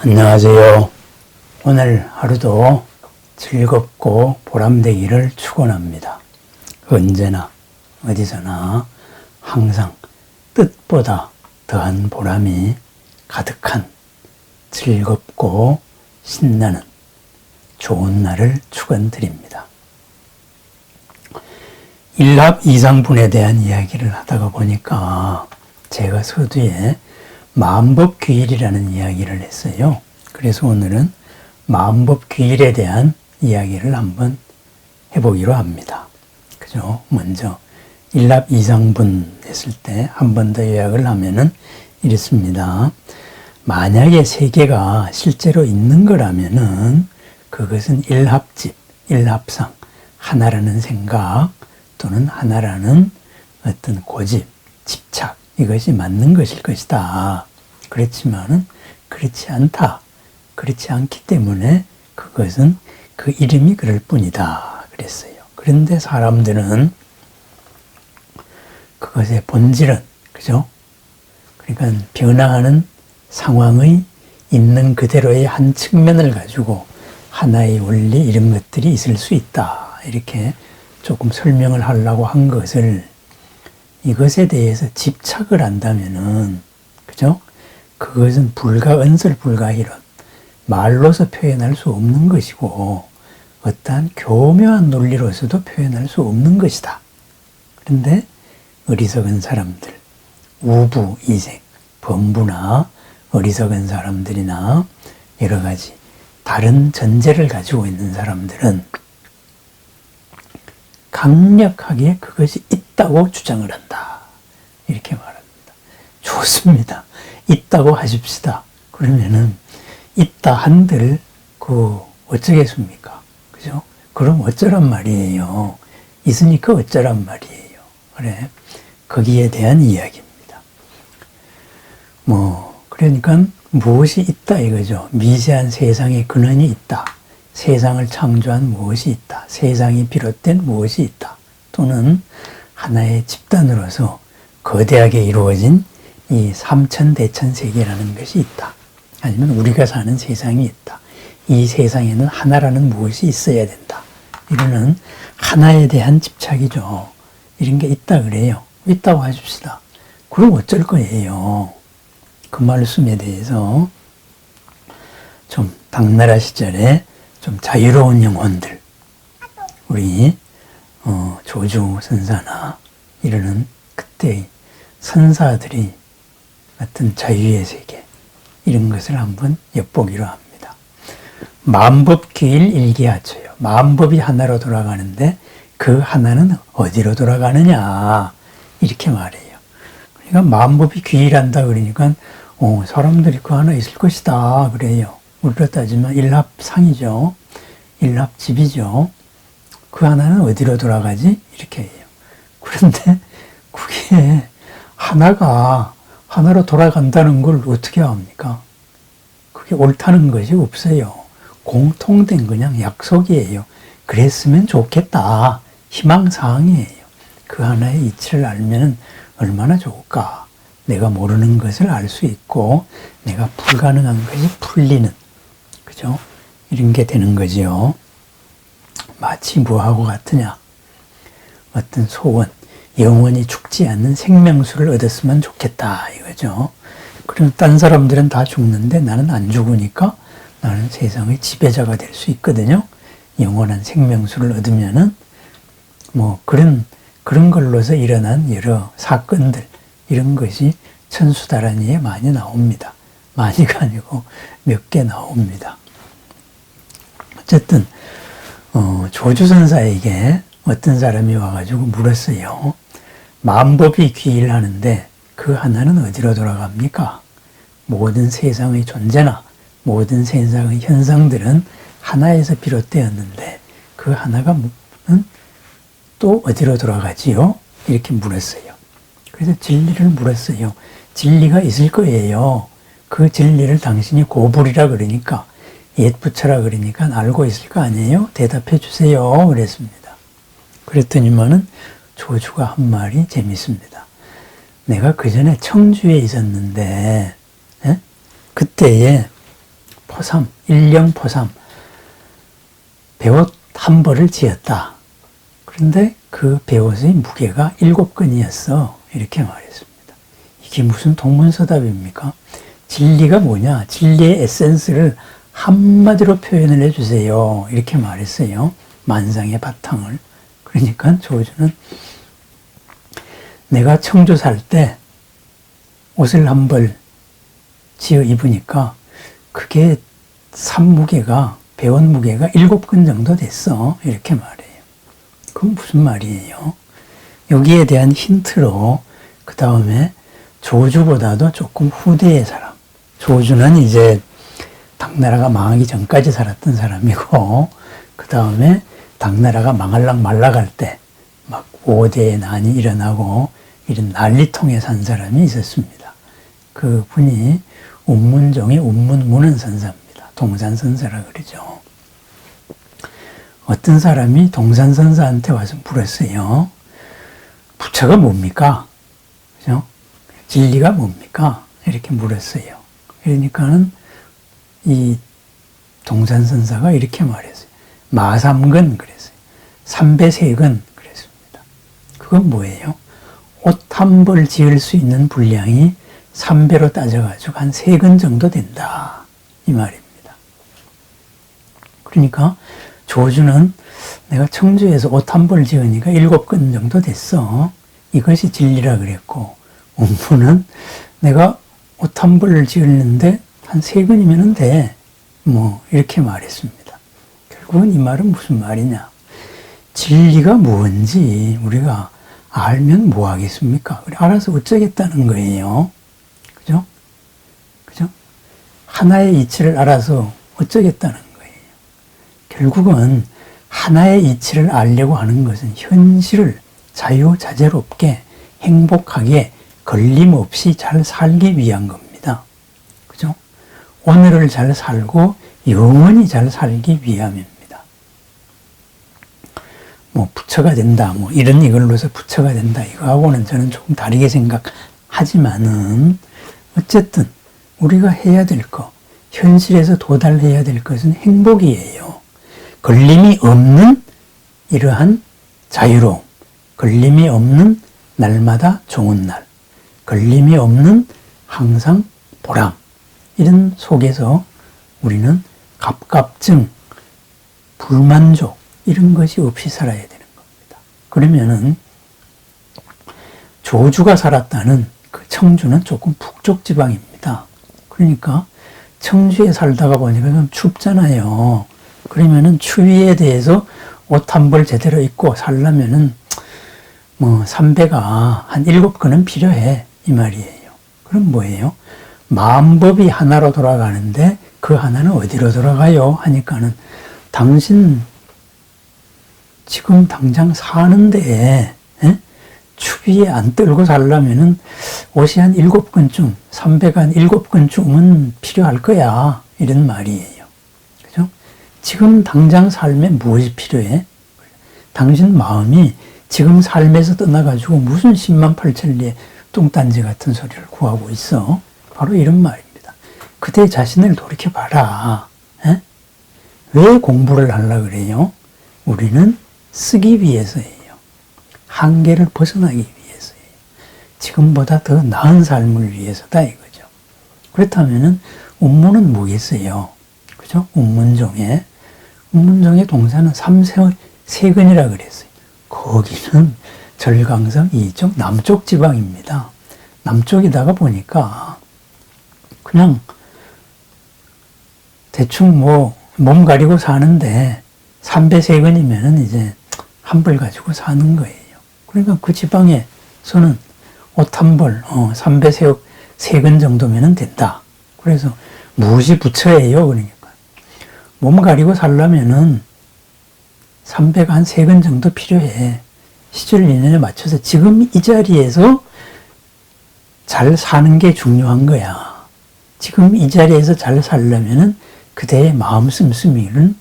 안녕하세요. 오늘 하루도 즐겁고 보람되기를 축원합니다. 언제나 어디서나 항상 뜻보다 더한 보람이 가득한 즐겁고 신나는 좋은 날을 축원드립니다. 일합 이상분에 대한 이야기를 하다가 보니까 제가 서두에 마음법규일이라는 이야기를 했어요. 그래서 오늘은 마음법규일에 대한 이야기를 한번 해보기로 합니다. 그죠? 먼저 일합 이상분 했을 때 한 번 더 요약을 하면은 이렇습니다. 만약에 세계가 실제로 있는 거라면은 그것은 일합집, 일합상, 하나라는 생각 또는 하나라는 어떤 고집, 집착 이것이 맞는 것일 것이다. 그렇지만은 그렇지 않다. 그렇지 않기 때문에 그것은 그 이름이 그럴 뿐이다. 그랬어요. 그런데 사람들은 그것의 본질은, 그죠? 그러니까 변화하는 상황의 있는 그대로의 한 측면을 가지고 하나의 원리 이런 것들이 있을 수 있다. 이렇게 조금 설명을 하려고 한 것을 이것에 대해서 집착을 한다면은, 그죠? 그것은 은설불가이론, 말로서 표현할 수 없는 것이고, 어떠한 교묘한 논리로서도 표현할 수 없는 것이다. 그런데 어리석은 사람들, 우부, 이생, 범부나 어리석은 사람들이나 여러 가지 다른 전제를 가지고 있는 사람들은 강력하게 그것이 있다고 주장을 한다. 이렇게 말합니다. 좋습니다. 있다고 하십시다. 그러면은 있다 한들 어쩌겠습니까? 그죠? 그럼 어쩌란 말이에요. 있으니까 어쩌란 말이에요. 그래. 거기에 대한 이야기입니다. 그러니까 무엇이 있다 이거죠. 미세한 세상의 근원이 있다. 세상을 창조한 무엇이 있다. 세상이 비롯된 무엇이 있다. 또는 하나의 집단으로서 거대하게 이루어진 이 삼천대천세계라는 것이 있다. 아니면 우리가 사는 세상이 있다. 이 세상에는 하나라는 무엇이 있어야 된다. 이거는 하나에 대한 집착이죠. 이런 게 있다 그래요. 있다고 하십시다. 그럼 어쩔 거예요. 그 말씀에 대해서 좀 당나라 시절에 좀 자유로운 영혼들, 우리 조주 선사나 이러는 그때의 선사들이 어떤 자유의 세계 이런 것을 한번 엿보기로 합니다. 만법규일 일기하초요. 만법이 하나로 돌아가는데 그 하나는 어디로 돌아가느냐 이렇게 말해요. 그러니까 만법이 규일한다 그러니까 사람들이 그 하나 있을 것이다 그래요. 우리로 따지면 일합상이죠. 일합집이죠. 그 하나는 어디로 돌아가지? 이렇게 해요. 그런데 그게 하나가 하나로 돌아간다는 걸 어떻게 합니까? 그게 옳다는 것이 없어요. 공통된 그냥 약속이에요. 그랬으면 좋겠다. 희망사항이에요. 그 하나의 이치를 알면 얼마나 좋을까. 내가 모르는 것을 알 수 있고 내가 불가능한 것이 풀리는, 그죠? 이런 게 되는 거지요. 마치 뭐하고 같으냐. 어떤 소원, 영원히 죽지 않는 생명수를 얻었으면 좋겠다 이거죠. 그럼 딴 사람들은 다 죽는데 나는 안 죽으니까 나는 세상의 지배자가 될 수 있거든요. 영원한 생명수를 얻으면은 그런 걸로서 일어난 여러 사건들 이런 것이 천수다란이에 많이 나옵니다. 많이가 아니고 몇 개 나옵니다. 어쨌든 조주선사에게 어떤 사람이 와가지고 물었어요. 만법이 규일하는데 그 하나는 어디로 돌아갑니까? 모든 세상의 존재나 모든 세상의 현상들은 하나에서 비롯되었는데 그 하나가 또 어디로 돌아가지요? 이렇게 물었어요. 그래서 진리를 물었어요. 진리가 있을 거예요. 그 진리를 당신이 고불이라 그러니까 옛부처라 그러니까 알고 있을 거 아니에요? 대답해 주세요. 그랬습니다. 그랬더니만은 조주가 한 말이 재밌습니다. 내가 그 전에 청주에 있었는데 그때에 포삼, 일령 포삼, 배옷 한 벌을 지었다. 그런데 그 배옷의 무게가 7근이었어. 이렇게 말했습니다. 이게 무슨 동문서답입니까? 진리가 뭐냐? 진리의 에센스를 한마디로 표현을 해주세요. 이렇게 말했어요. 만상의 바탕을. 그러니까 조주는 내가 청주 살 때 옷을 한 벌 지어 입으니까 그게 산무게가, 배옷 무게가 7근 정도 됐어. 이렇게 말해요. 그건 무슨 말이에요? 여기에 대한 힌트로 그 다음에 조주보다도 조금 후대의 사람. 조주는 이제 당나라가 망하기 전까지 살았던 사람이고, 그 다음에 당나라가 망할락 말락할 때 막 5대의 난이 일어나고 이런 난리통에 산 사람이 있었습니다. 그 분이 운문종의 운문문헌선사입니다. 동산선사라 그러죠. 어떤 사람이 동산선사한테 와서 물었어요. 부처가 뭡니까? 그죠? 진리가 뭡니까? 이렇게 물었어요. 그러니까는 이 동산선사가 이렇게 말했어요. 마삼근 그랬어요. 삼배세근 그랬습니다. 그건 뭐예요? 옷 한 벌 지을 수 있는 분량이 3배로 따져가지고 한 3근 정도 된다. 이 말입니다. 그러니까 조주는 내가 청주에서 옷 한 벌 지으니까 7근 정도 됐어. 이것이 진리라 그랬고, 운부는 내가 옷 한 벌을 지었는데 한 3근이면 돼. 뭐 이렇게 말했습니다. 결국은 이 말은 무슨 말이냐? 진리가 뭔지 우리가 알면 뭐 하겠습니까? 알아서 어쩌겠다는 거예요. 그죠? 그죠? 하나의 이치를 알아서 어쩌겠다는 거예요. 결국은 하나의 이치를 알려고 하는 것은 현실을 자유자재롭게 행복하게 걸림없이 잘 살기 위한 겁니다. 그죠? 오늘을 잘 살고 영원히 잘 살기 위함입니다. 뭐 부처가 된다, 뭐 이걸로서 부처가 된다, 이거하고는 저는 조금 다르게 생각하지만은 어쨌든 우리가 해야 될 거, 현실에서 도달해야 될 것은 행복이에요. 걸림이 없는 이러한 자유로움, 걸림이 없는 날마다 좋은 날, 걸림이 없는 항상 보람, 이런 속에서 우리는 갑갑증, 불만족 이런 것이 없이 살아야 되는 겁니다. 그러면은 조주가 살았다는 그 청주는 조금 북쪽 지방입니다. 그러니까 청주에 살다가 보니까 좀 춥잖아요. 그러면은 추위에 대해서 옷 한 벌 제대로 입고 살려면은 뭐 3배가 한 7근은 필요해, 이 말이에요. 그럼 뭐예요? 마음법이 하나로 돌아가는데 그 하나는 어디로 돌아가요? 하니까는 당신 지금 당장 사는데 추위에 안 떨고 살려면은 옷이 한 7근쯤, 3배가 한 7근쯤은 필요할 거야, 이런 말이에요. 그죠? 지금 당장 삶에 무엇이 필요해? 당신 마음이 지금 삶에서 떠나가지고 무슨 10만 8천리의 뚱딴지 같은 소리를 구하고 있어? 바로 이런 말입니다. 그대 자신을 돌이켜봐라. 왜 공부를 하려고 그래요? 우리는 쓰기 위해서예요. 한계를 벗어나기 위해서예요. 지금보다 더 나은 삶을 위해서다 이거죠. 그렇다면은 운문은 뭐겠어요? 그죠? 운문종의 동사는 삼세근이라 그랬어요. 거기는 절강성 이쪽 남쪽 지방입니다. 남쪽이다가 보니까 그냥 대충 뭐 몸 가리고 사는데 3배세근이면은 이제 한 벌 가지고 사는 거예요. 그러니까 그 지방에서는 옷 한 벌, 3배세근 정도면은 된다. 그래서 무엇이 부처예요? 그러니까 몸 가리고 살려면은 3배가 한 3근 정도 필요해. 시절 인연에 맞춰서 지금 이 자리에서 잘 사는 게 중요한 거야. 지금 이 자리에서 잘 살려면은 그대의 마음 씀씀이는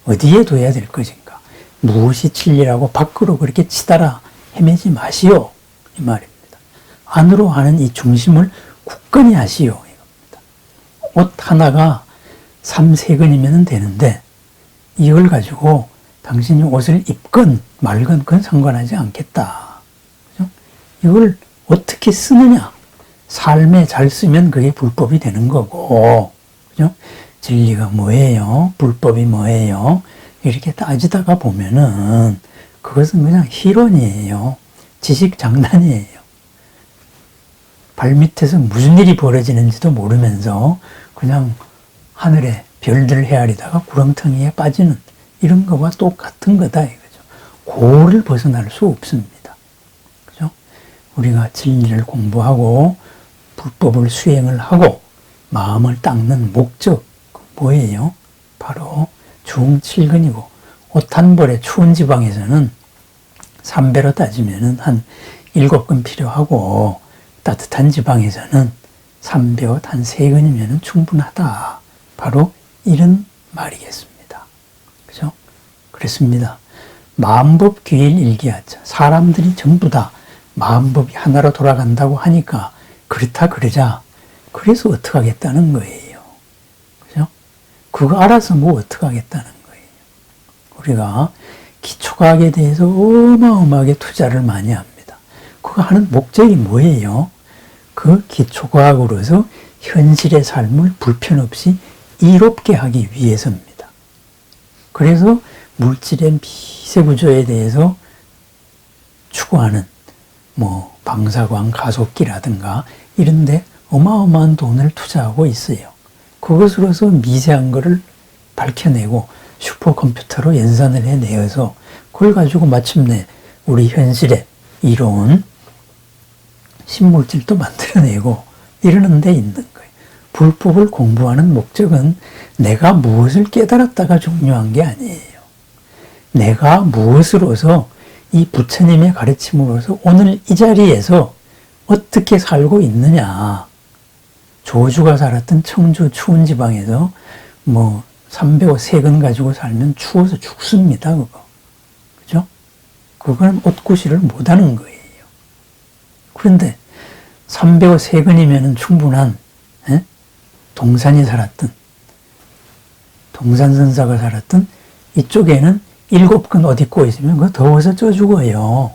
어디에 둬야 될 것인가? 무엇이 진리라고 밖으로 그렇게 치달아 헤매지 마시오. 이 말입니다. 안으로 하는 이 중심을 굳건히 하시오. 이겁니다. 옷 하나가 3세근이면 되는데 이걸 가지고 당신이 옷을 입건 말건 그건 상관하지 않겠다. 그죠? 이걸 어떻게 쓰느냐. 삶에 잘 쓰면 그게 불법이 되는 거고, 그죠? 진리가 뭐예요? 불법이 뭐예요? 이렇게 따지다가 보면은 그것은 그냥 희론이에요. 지식 장난이에요. 발밑에서 무슨 일이 벌어지는지도 모르면서 그냥 하늘에 별들 헤아리다가 구렁텅이에 빠지는 이런 거와 똑같은 거다 이거죠. 고를 벗어날 수 없습니다. 그죠? 우리가 진리를 공부하고 불법을 수행을 하고 마음을 닦는 목적 뭐예요? 바로 중칠근이고 옷 한 벌에 추운 지방에서는 3배로 따지면은 한 7근 필요하고 따뜻한 지방에서는 3배옷 한 3근이면 충분하다. 바로 이런 말이겠습니다. 그죠? 그렇습니다. 마음법 귀일 일기하자. 사람들이 전부 다 마음법이 하나로 돌아간다고 하니까 그렇다 그러자. 그래서 어떡하겠다는 거예요. 그죠? 그거 알아서 뭐 어떡하겠다는 거예요. 우리가 기초과학에 대해서 어마어마하게 투자를 많이 합니다. 그거 하는 목적이 뭐예요? 그 기초과학으로서 현실의 삶을 불편 없이 이롭게 하기 위해서입니다. 그래서 물질의 미세구조에 대해서 추구하는 뭐 방사광 가속기라든가 이런 데 어마어마한 돈을 투자하고 있어요. 그것으로서 미세한 거를 밝혀내고 슈퍼컴퓨터로 연산을 해내어서 그걸 가지고 마침내 우리 현실에 이로운 신물질도 만들어내고 이러는 데 있는 거예요. 불법을 공부하는 목적은 내가 무엇을 깨달았다가 중요한 게 아니에요. 내가 무엇으로서 이 부처님의 가르침으로서 오늘 이 자리에서 어떻게 살고 있느냐. 조주가 살았던 청주 추운 지방에서 뭐 303근 가지고 살면 추워서 죽습니다. 그거. 그죠? 그건 옷구실을 못하는 거예요. 그런데 303근이면 충분한 동산이 살았던 동산선사가 살았던 이쪽에는 7근 옷 입고 있으면 그거 더워서 쪄 죽어요.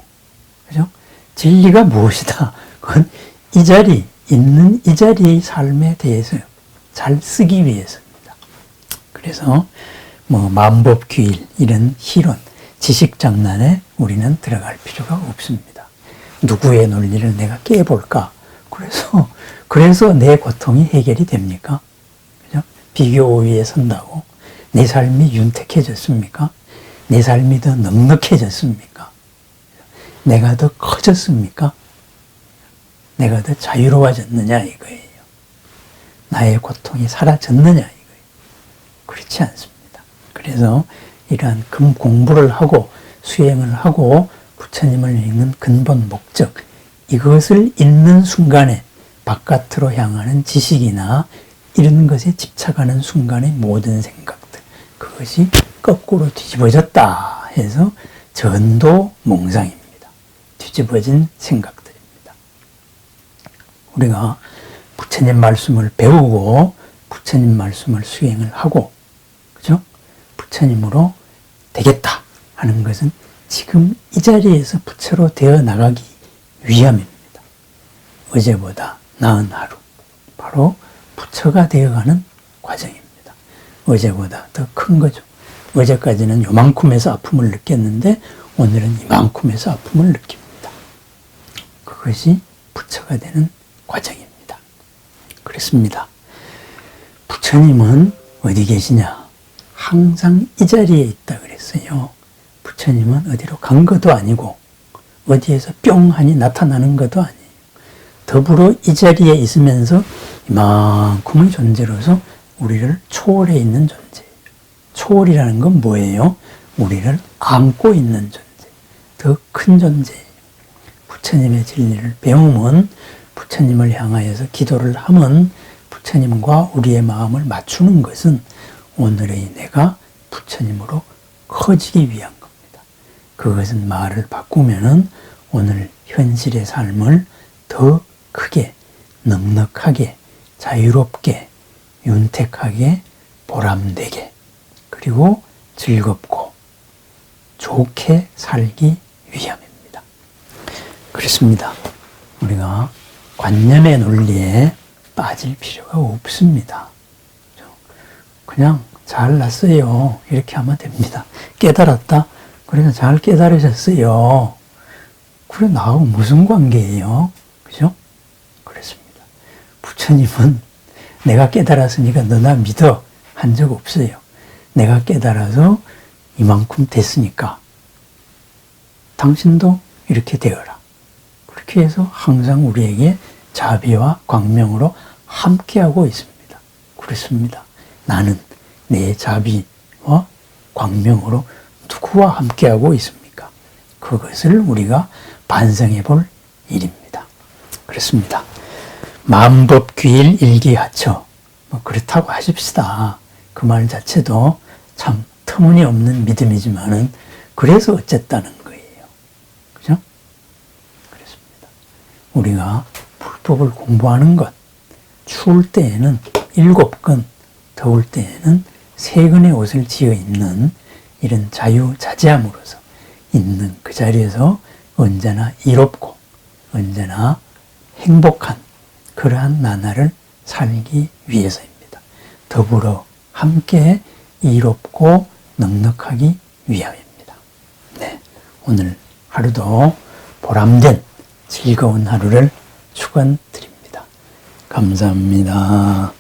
그죠? 진리가 무엇이다? 그건 이 자리, 있는 이 자리의 삶에 대해서 잘 쓰기 위해서입니다. 그래서 뭐 만법규일 이런 희론, 지식장난에 우리는 들어갈 필요가 없습니다. 누구의 논리를 내가 깨볼까? 그래서 내 고통이 해결이 됩니까? 그죠? 비교 우위에 선다고 내 삶이 윤택해졌습니까? 내 삶이 더 넉넉해졌습니까? 내가 더 커졌습니까? 내가 더 자유로워졌느냐 이거예요. 나의 고통이 사라졌느냐 이거예요. 그렇지 않습니다. 그래서 이러한 공부를 하고 수행을 하고 부처님을 믿는 근본 목적, 이것을 잊는 순간에 바깥으로 향하는 지식이나 이런 것에 집착하는 순간의 모든 생각들, 그것이 거꾸로 뒤집어졌다 해서 전도몽상입니다. 뒤집어진 생각들입니다. 우리가 부처님 말씀을 배우고 부처님 말씀을 수행을 하고, 그죠? 부처님으로 되겠다 하는 것은 지금 이 자리에서 부처로 되어 나가기 위함입니다. 어제보다 나은 하루, 바로 부처가 되어가는 과정입니다. 어제보다 더 큰 거죠. 어제까지는 요만큼에서 아픔을 느꼈는데 오늘은 이만큼에서 아픔을 느낍니다. 그것이 부처가 되는 과정입니다. 그렇습니다. 부처님은 어디 계시냐? 항상 이 자리에 있다 그랬어요. 부처님은 어디로 간 것도 아니고 어디에서 뿅 하니 나타나는 것도 아니에요. 더불어 이 자리에 있으면서 이만큼의 존재로서 우리를 초월해 있는 존재예요. 초월이라는 건 뭐예요? 우리를 안고 있는 존재, 더 큰 존재예요. 부처님의 진리를 배우면, 부처님을 향하여서 기도를 하면 부처님과 우리의 마음을 맞추는 것은 오늘의 내가 부처님으로 커지기 위한 겁니다. 그것은 말을 바꾸면은 오늘 현실의 삶을 더 크게, 넉넉하게, 자유롭게, 윤택하게, 보람되게 그리고 즐겁고 좋게 살기 위함입니다. 그렇습니다. 우리가 관념의 논리에 빠질 필요가 없습니다. 그냥 잘났어요. 이렇게 하면 됩니다. 깨달았다? 그래서 잘 깨달으셨어요. 그래, 나하고 무슨 관계예요? 그죠? 그렇습니다. 부처님은 내가 깨달았으니까 너나 믿어 한 적 없어요. 내가 깨달아서 이만큼 됐으니까 당신도 이렇게 되어라. 그렇게 해서 항상 우리에게 자비와 광명으로 함께하고 있습니다. 그렇습니다. 나는 내 자비와 광명으로 누구와 함께하고 있습니까? 그것을 우리가 반성해 볼 일입니다. 그렇습니다. 만법귀일 일기하처. 그렇다고 하십시다. 그 말 자체도 참 터무니없는 믿음이지만은 그래서 어쨌다는 거예요. 그죠? 그렇습니다. 우리가 불법을 공부하는 것, 추울 때에는 7건, 더울 때에는 3건의 옷을 지어 입는 이런 자유자재함으로써 있는 그 자리에서 언제나 이롭고 언제나 행복한 그러한 나날을 살기 위해서입니다. 더불어 함께 이롭고 넉넉하기 위함입니다. 네, 오늘 하루도 보람된 즐거운 하루를 축원드립니다. 감사합니다.